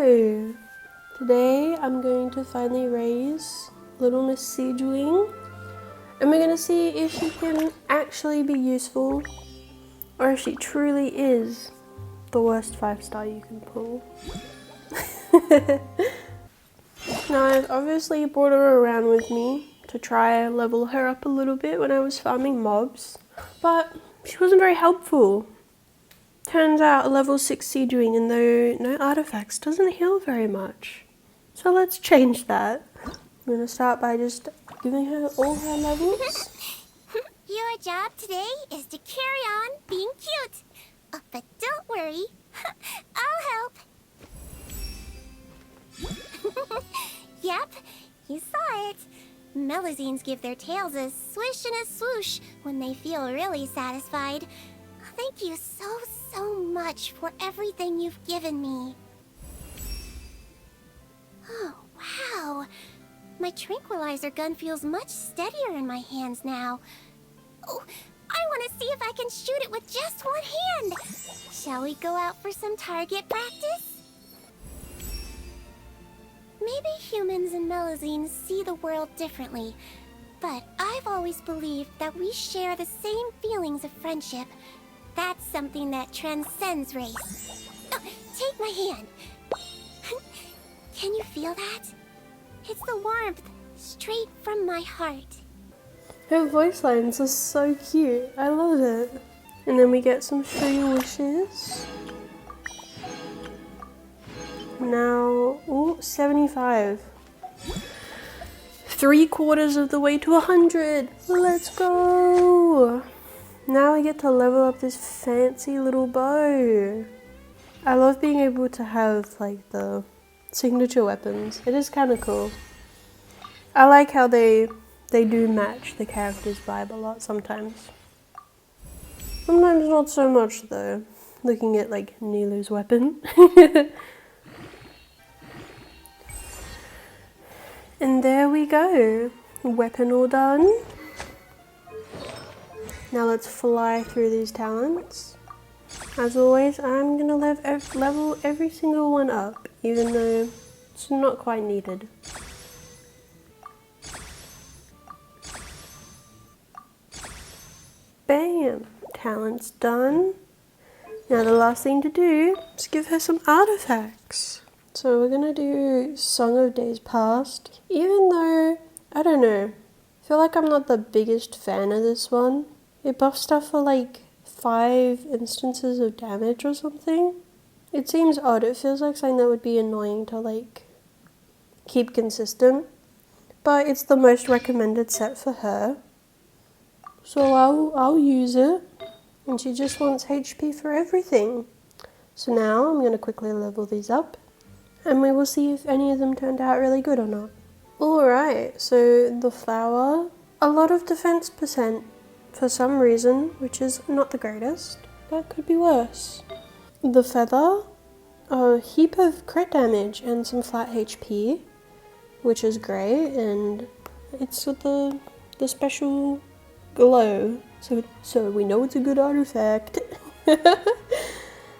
go! Today I'm going to finally raise little Miss Sigewinne, and we're going to see if she can actually be useful or if she truly is the worst 5-star you can pull. Now I've obviously brought her around with me to try and level her up a little bit when I was farming mobs, but she wasn't very helpful. Turns out a level 6 Sigewinne and no artifacts doesn't heal very much. So let's change that. I'm going to start by just giving her all her levels. Your job today is to carry on being cute. But don't worry, I'll help. Yep, you saw it. Melazines give their tails a swish and a swoosh when they feel really satisfied. Thank you so much for everything you've given me. Oh, wow. My tranquilizer gun feels much steadier in my hands now. Oh, I want to see if I can shoot it with just one hand. Shall we go out for some target practice? Maybe humans and Melazines see the world differently, but I've always believed that we share the same feelings of friendship. That's something that transcends race. Oh, take my hand. Can you feel that? It's the warmth straight from my heart. Her voice lines are so cute. I love it. And then we get some show your wishes. Now, ooh, 75. 3/4 of the way to 100. Let's go. Now we get to level up this fancy little bow. I love being able to have like the signature weapons. It is kind of cool. I like how they do match the character's vibe a lot sometimes. Sometimes not so much though. Looking at like Nilu's weapon. And there we go. Weapon all done. Now let's fly through these talents. As always, I'm gonna level every single one up, even though it's not quite needed. Bam! Talent's done. Now the last thing to do is give her some artifacts. So we're gonna do Song of Days Past, even though, I don't know, I feel like I'm not the biggest fan of this one. It buffs stuff for like 5 instances of damage or something. It seems odd. It feels like something that would be annoying to like keep consistent. But it's the most recommended set for her. So I'll use it. And she just wants HP for everything. So now I'm going to quickly level these up. And we will see if any of them turned out really good or not. Alright, so the flower. A lot of defense percent. For some reason, which is not the greatest, but could be worse. The feather, a heap of crit damage and some flat HP, which is great, and it's with the special glow, so we know it's a good artifact.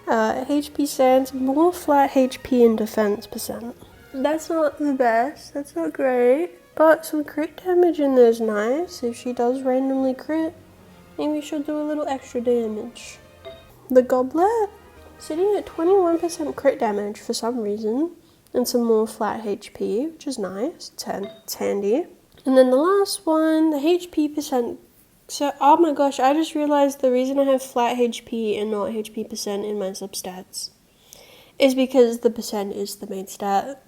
HP stands, more flat HP and defense percent. That's not the best, that's not great, but some crit damage in there is nice. If she does randomly crit, maybe she'll do a little extra damage. The goblet, sitting at 21% crit damage for some reason, and some more flat HP, which is nice, it's handy. And then the last one, the HP percent. So, oh my gosh, I just realized the reason I have flat HP and not HP percent in my substats is because the percent is the main stat.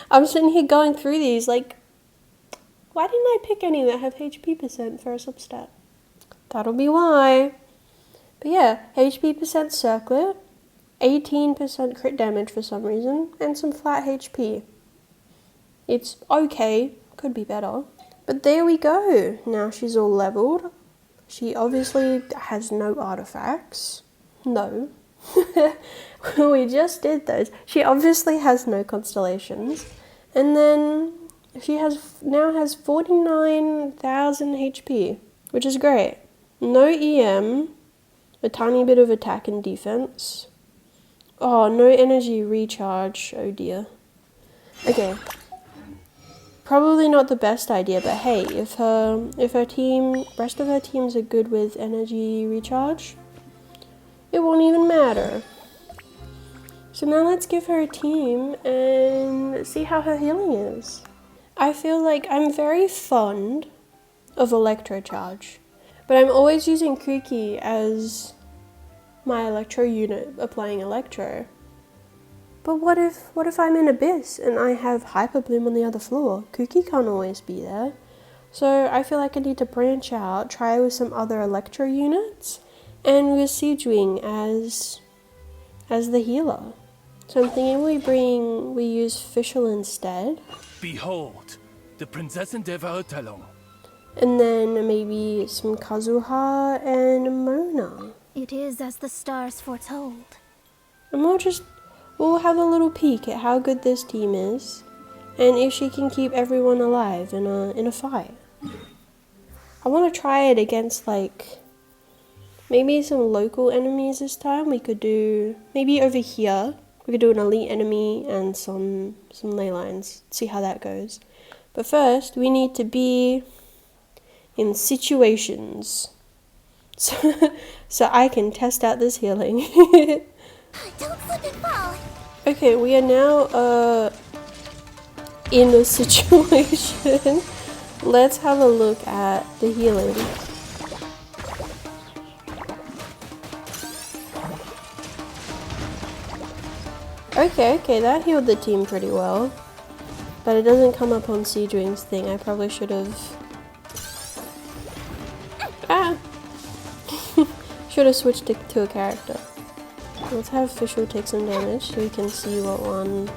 I'm sitting here going through these like, why didn't I pick any that have HP percent for a substat? That'll be why. But yeah, HP percent circlet, 18% crit damage for some reason, and some flat HP. It's okay, could be better. But there we go. Now she's all leveled. She obviously has no artifacts. No. We just did those. She obviously has no constellations. And then she now has 49,000 HP, which is great. No EM, a tiny bit of attack and defense, Oh, no energy recharge. Oh dear. Okay. Probably not the best idea, but hey, if her team, rest of her teams are good with energy recharge, it won't even matter. So now let's give her a team and see how her healing is. I feel like I'm very fond of Electro Charge, but I'm always using Kuki as my Electro unit applying Electro. But what if I'm in Abyss and I have Hyper Bloom on the other floor? Kuki can't always be there. So I feel like I need to branch out, try with some other Electro units, and with Sigewinne as the healer. So I'm thinking we use Fischl instead. Behold, the Prinzessin der Verurteilung. And then maybe some Kazuha and Mona. It is as the stars foretold. And we'll have a little peek at how good this team is, and if she can keep everyone alive in a fight. I want to try it against like maybe some local enemies this time. We could do maybe over here. We could do an elite enemy and some ley lines. See how that goes. But first, we need to be in situations so I can test out this healing. Don't slip and fall. Okay, we are now in a situation. Let's have a look at the healing. Okay, that healed the team pretty well. But it doesn't come up on Sigewinne's thing. I probably should have... Ah! Should have switched it to a character. Let's have Fischl take some damage so we can see what one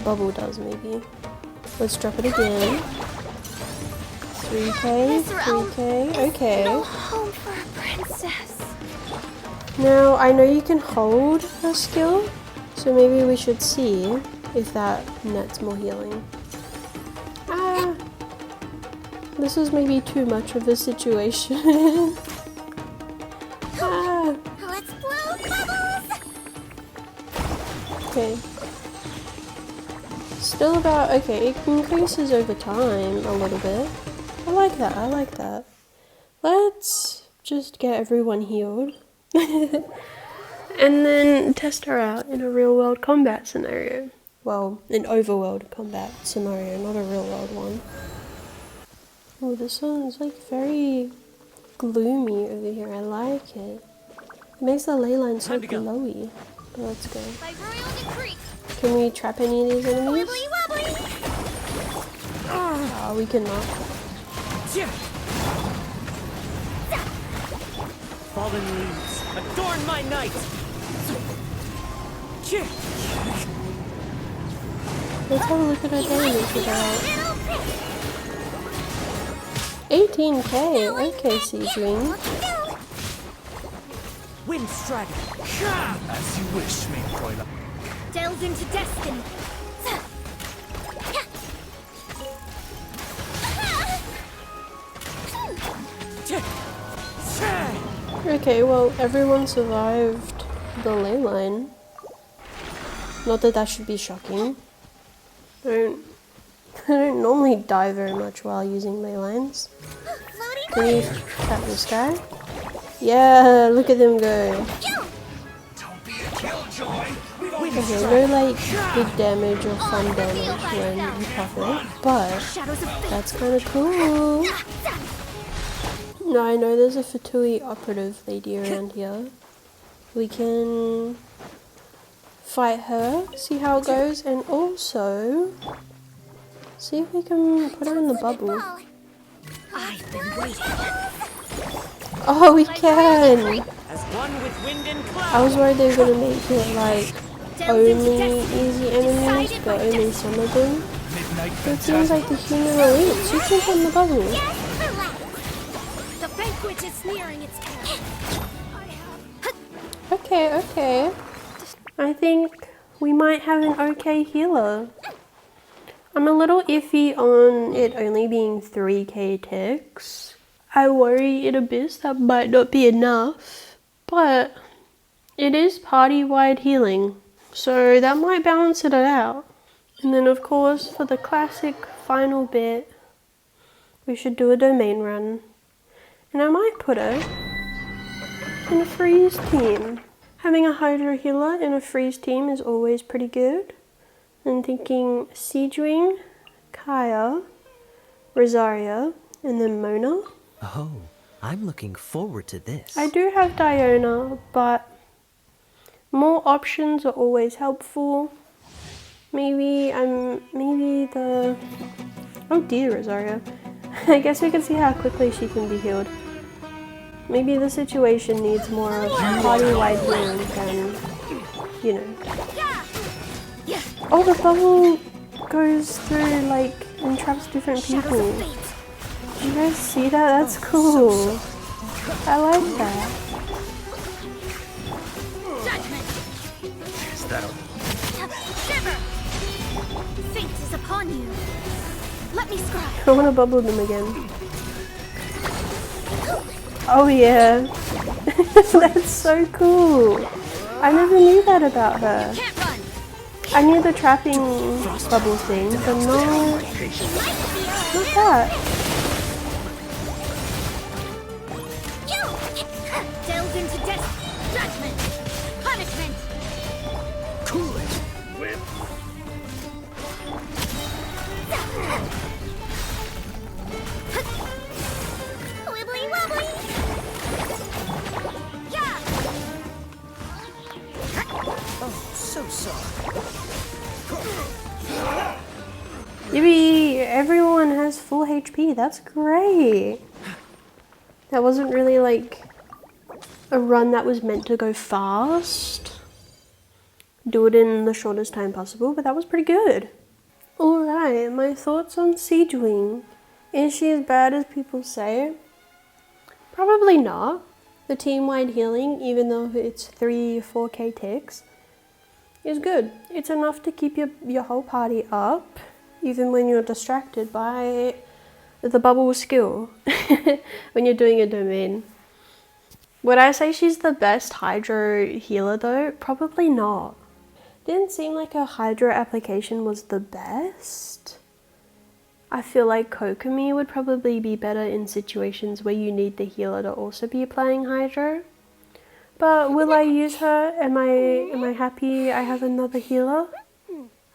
bubble does maybe. Let's drop it again. 3k, 3k, okay. No home for a princess. Now, I know you can hold her skill, so maybe we should see if that nets more healing. Ah! This is maybe too much of a situation. Ah! Let's blow bubbles. Okay. Still about, okay, it increases over time a little bit. I like that. Let's just get everyone healed. And then test her out in a real world combat scenario. Well, an overworld combat scenario, not a real world one. Oh, this one's like very gloomy over here. I like it. It makes the ley line so glowy. But let's go. By royal decree. Can we trap any of these enemies? Wibbly wobbly. Ah, we cannot. Fallen leaves, adorn my night! Let's have a look at our damage about 18k. Okay, Sigewinne. Wind strike! As you wish, main Fräulein. Delve into destiny. Okay, well, everyone survived the ley line. Not that that should be shocking. I don't normally die very much while using ley lines. Can you trap this guy? Yeah, look at them go. Don't be a killjoy. Okay, no like big damage or fun damage when you pop it, but that's kind of cool. No, I know there's a Fatui operative lady around here. We can fight her, see how it goes, and also see if we can put her in the bubble. I've been waiting. Oh, we can! As one with wind and cloud. I was worried they were gonna make it like only easy enemies, but only some of them. Midnight But it seems like the human elites, you can put in the bubble. The banquet is nearing its end. Okay. I think we might have an okay healer. I'm a little iffy on it only being 3k ticks. I worry in Abyss that might not be enough, but It is party-wide healing, so that might balance it out. And then of course, for the classic final bit, we should do a domain run. And I might put her in a freeze team. Having a Hydro healer in a freeze team is always pretty good. I'm thinking Sigewinne, Kaya, Rosaria, and then Mona. Oh, I'm looking forward to this. I do have Diona, but more options are always helpful. Maybe the... Oh dear, Rosaria. I guess we can see how quickly she can be healed. Maybe the situation needs more of party-wide healing than, you know. Oh, the bubble goes through, like, and traps different people. Do you guys see that? That's cool. I like that. Is that Shiver! Fate is upon you. Let me scry. I want to bubble them again. Oh yeah. That's so cool. I never knew that about her. Can't run. I knew the trapping bubble thing, but not that. Delve into death, judgment, punishment. Cool it. Whip. Wibbly wobbly. Yeah. Oh, so sorry. Yippee! Everyone has full HP. That's great. That wasn't really like a run that was meant to go fast. Do it in the shortest time possible, but that was pretty good. Alright, my thoughts on Sigewinne. Is she as bad as people say? Probably not. The team-wide healing, even though it's 3 or 4k ticks, is good. It's enough to keep your whole party up, even when you're distracted by the bubble skill when you're doing a domain. Would I say she's the best Hydro healer though? Probably not. Didn't seem like her Hydro application was the best. I feel like Kokomi would probably be better in situations where you need the healer to also be applying Hydro. But will I use her? Am I happy I have another healer?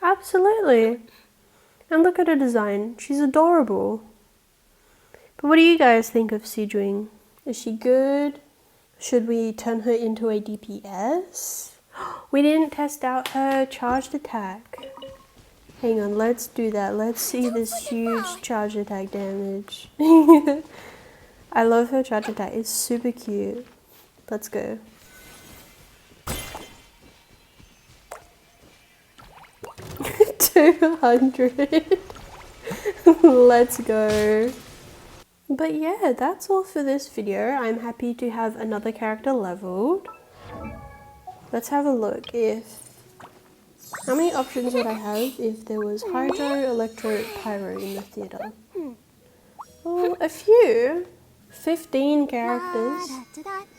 Absolutely. And look at her design. She's adorable. But what do you guys think of Sigewinne? Is she good? Should we turn her into a DPS? We didn't test out her charged attack. Hang on, let's do that. Let's see this huge charge attack damage. I love her charge attack. It's super cute. Let's go. $200. Let's go. But yeah, that's all for this video. I'm happy to have another character leveled. Let's have a look. How many options would I have if there was Hydro, Electro, Pyro in the theatre? Well, a few. 15 characters.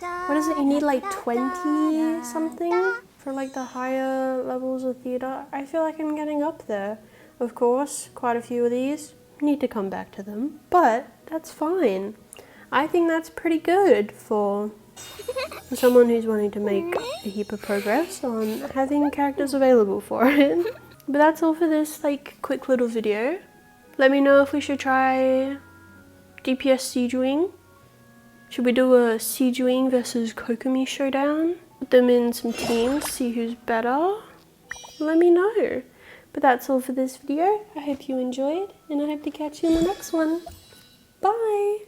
What is it? You need like 20 something for like the higher levels of theatre. I feel like I'm getting up there. Of course, quite a few of these need to come back to them, but that's fine. I think that's pretty good for someone who's wanting to make a heap of progress on having characters available for it. But that's all for this like quick little video. Let me know if we should try DPS Sigewinne. Should we do a Sigewinne versus Kokomi showdown? Put them in some teams, see who's better? Let me know. But that's all for this video. I hope you enjoyed, and I hope to catch you in the next one. Bye!